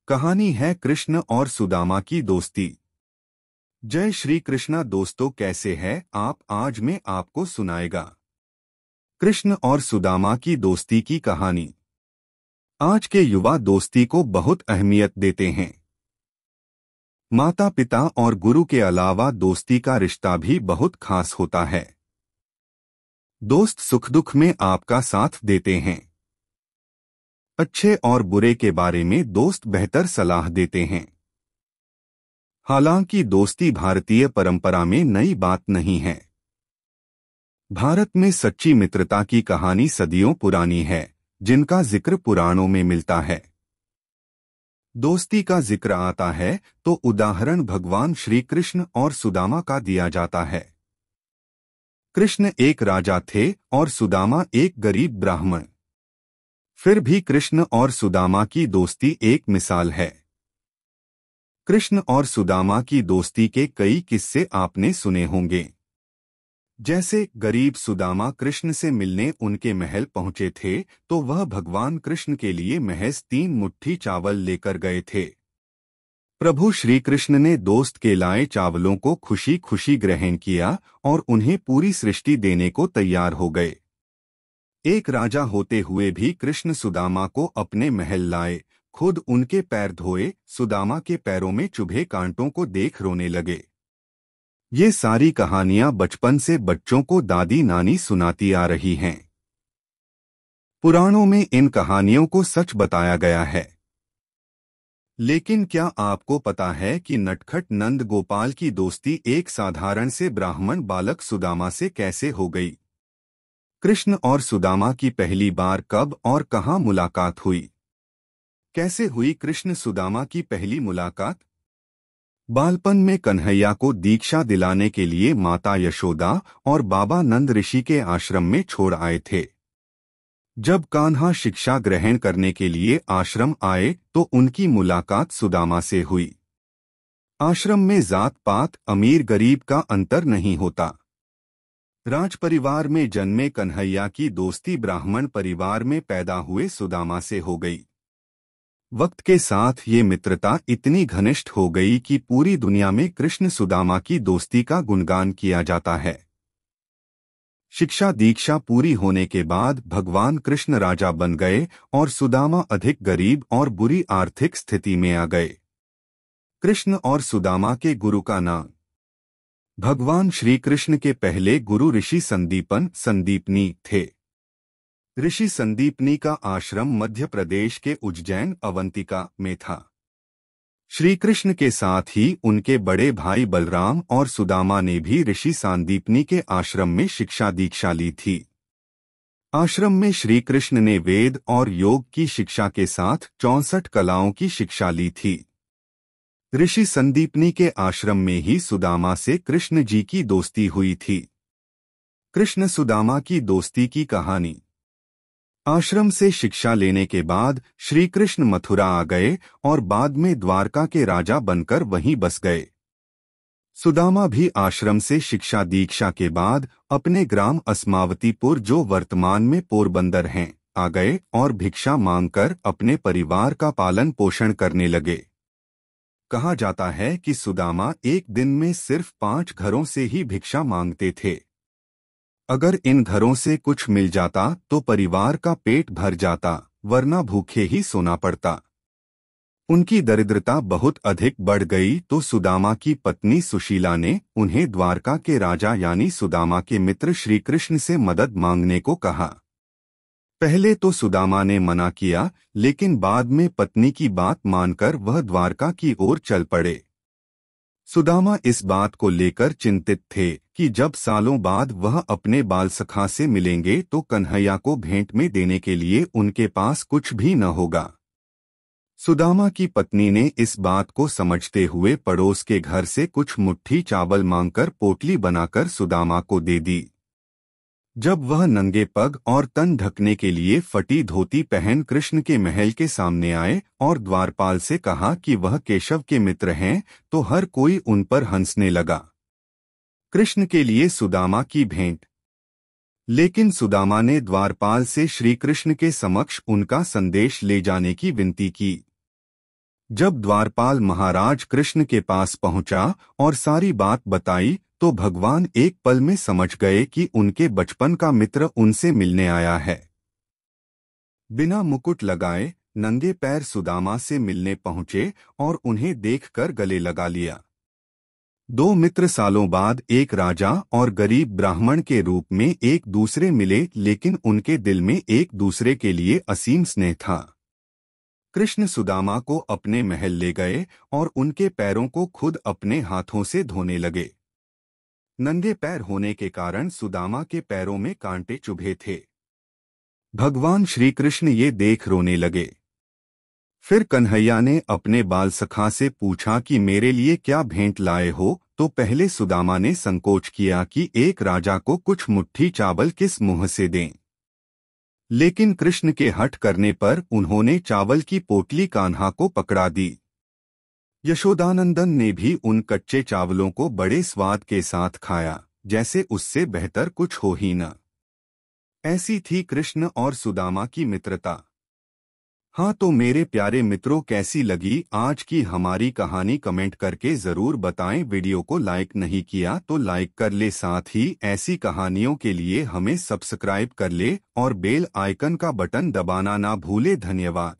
कहानी है कृष्ण और सुदामा की दोस्ती। जय श्री कृष्णा दोस्तों, कैसे हैं आप। आज मैं आपको सुनाएगा कृष्ण और सुदामा की दोस्ती की कहानी। आज के युवा दोस्ती को बहुत अहमियत देते हैं। माता पिता और गुरु के अलावा दोस्ती का रिश्ता भी बहुत खास होता है। दोस्त सुख दुख में आपका साथ देते हैं। अच्छे और बुरे के बारे में दोस्त बेहतर सलाह देते हैं। हालांकि दोस्ती भारतीय परंपरा में नई बात नहीं है। भारत में सच्ची मित्रता की कहानी सदियों पुरानी है, जिनका जिक्र पुराणों में मिलता है। दोस्ती का जिक्र आता है तो उदाहरण भगवान श्री कृष्ण और सुदामा का दिया जाता है। कृष्ण एक राजा थे और सुदामा एक गरीब ब्राह्मण। फिर भी कृष्ण और सुदामा की दोस्ती एक मिसाल है। कृष्ण और सुदामा की दोस्ती के कई किस्से आपने सुने होंगे। जैसे गरीब सुदामा कृष्ण से मिलने उनके महल पहुंचे थे तो वह भगवान कृष्ण के लिए महज 3 मुट्ठी चावल लेकर गए थे। प्रभु श्री कृष्ण ने दोस्त के लाए चावलों को खुशी खुशी ग्रहण किया और उन्हें पूरी सृष्टि देने को तैयार हो गए। एक राजा होते हुए भी कृष्ण सुदामा को अपने महल लाए, खुद उनके पैर धोए, सुदामा के पैरों में चुभे कांटों को देख रोने लगे। ये सारी कहानियां बचपन से बच्चों को दादी नानी सुनाती आ रही हैं। पुराणों में इन कहानियों को सच बताया गया है। लेकिन क्या आपको पता है कि नटखट नंद गोपाल की दोस्ती एक साधारण से ब्राह्मण बालक सुदामा से कैसे हो गई? कृष्ण और सुदामा की पहली बार कब और कहां मुलाकात हुई? कैसे हुई कृष्ण सुदामा की पहली मुलाकात? बालपन में कन्हैया को दीक्षा दिलाने के लिए माता यशोदा और बाबा नंद ऋषि के आश्रम में छोड़ आए थे। जब कान्हा शिक्षा ग्रहण करने के लिए आश्रम आए तो उनकी मुलाकात सुदामा से हुई। आश्रम में जात पात, अमीर गरीब का अंतर नहीं होता। राजपरिवार में जन्मे कन्हैया की दोस्ती ब्राह्मण परिवार में पैदा हुए सुदामा से हो गई। वक्त के साथ ये मित्रता इतनी घनिष्ठ हो गई कि पूरी दुनिया में कृष्ण सुदामा की दोस्ती का गुणगान किया जाता है। शिक्षा दीक्षा पूरी होने के बाद भगवान कृष्ण राजा बन गए और सुदामा अधिक गरीब और बुरी आर्थिक स्थिति में आ गए। कृष्ण और सुदामा के गुरु का नाम। भगवान श्री कृष्ण के पहले गुरु ऋषि संदीपनी थे। ऋषि संदीपनी का आश्रम मध्य प्रदेश के उज्जैन अवंतिका में था। श्री कृष्ण के साथ ही उनके बड़े भाई बलराम और सुदामा ने भी ऋषि संदीपनी के आश्रम में शिक्षा दीक्षा ली थी। आश्रम में श्री कृष्ण ने वेद और योग की शिक्षा के साथ 64 कलाओं की शिक्षा ली थी। ऋषि संदीपनी के आश्रम में ही सुदामा से कृष्ण जी की दोस्ती हुई थी। कृष्ण सुदामा की दोस्ती की कहानी। आश्रम से शिक्षा लेने के बाद श्री कृष्ण मथुरा आ गए और बाद में द्वारका के राजा बनकर वहीं बस गए। सुदामा भी आश्रम से शिक्षा दीक्षा के बाद अपने ग्राम अस्मावतीपुर, जो वर्तमान में पोरबंदर हैं, आ गए और भिक्षा मांगकर अपने परिवार का पालन पोषण करने लगे। कहा जाता है कि सुदामा एक दिन में सिर्फ 5 घरों से ही भिक्षा मांगते थे। अगर इन घरों से कुछ मिल जाता तो परिवार का पेट भर जाता, वरना भूखे ही सोना पड़ता। उनकी दरिद्रता बहुत अधिक बढ़ गई तो सुदामा की पत्नी सुशीला ने उन्हें द्वारका के राजा यानी सुदामा के मित्र श्री कृष्ण से मदद मांगने को कहा। पहले तो सुदामा ने मना किया, लेकिन बाद में पत्नी की बात मानकर वह द्वारका की ओर चल पड़े। सुदामा इस बात को लेकर चिंतित थे कि जब सालों बाद वह अपने बाल सखा से मिलेंगे तो कन्हैया को भेंट में देने के लिए उनके पास कुछ भी न होगा। सुदामा की पत्नी ने इस बात को समझते हुए पड़ोस के घर से कुछ मुट्ठी चावल मांगकर पोटली बनाकर सुदामा को दे दी। जब वह नंगे पग और तन ढकने के लिए फटी धोती पहन कृष्ण के महल के सामने आए और द्वारपाल से कहा कि वह केशव के मित्र हैं, तो हर कोई उन पर हंसने लगा। कृष्ण के लिए सुदामा की भेंट। लेकिन सुदामा ने द्वारपाल से श्री कृष्ण के समक्ष उनका संदेश ले जाने की विनती की। जब द्वारपाल महाराज कृष्ण के पास पहुंचा और सारी बात बताई तो भगवान एक पल में समझ गए कि उनके बचपन का मित्र उनसे मिलने आया है। बिना मुकुट लगाए नंगे पैर सुदामा से मिलने पहुंचे और उन्हें देखकर गले लगा लिया। दो मित्र सालों बाद एक राजा और गरीब ब्राह्मण के रूप में एक दूसरे मिले, लेकिन उनके दिल में एक दूसरे के लिए असीम स्नेह था। कृष्ण सुदामा को अपने महल ले गए और उनके पैरों को खुद अपने हाथों से धोने लगे। नंगे पैर होने के कारण सुदामा के पैरों में कांटे चुभे थे। भगवान श्री कृष्ण ये देख रोने लगे। फिर कन्हैया ने अपने बाल सखा से पूछा कि मेरे लिए क्या भेंट लाए हो, तो पहले सुदामा ने संकोच किया कि एक राजा को कुछ मुट्ठी चावल किस मुंह से दें। लेकिन कृष्ण के हठ करने पर उन्होंने चावल की पोटली कान्हा को पकड़ा दी। यशोदानंदन ने भी उन कच्चे चावलों को बड़े स्वाद के साथ खाया, जैसे उससे बेहतर कुछ हो ही न। ऐसी थी कृष्ण और सुदामा की मित्रता। हाँ, तो मेरे प्यारे मित्रों, कैसी लगी आज की हमारी कहानी कमेंट करके ज़रूर बताएं। वीडियो को लाइक नहीं किया तो लाइक कर ले, साथ ही ऐसी कहानियों के लिए हमें सब्सक्राइब कर ले और बेल आइकन का बटन दबाना ना भूले। धन्यवाद।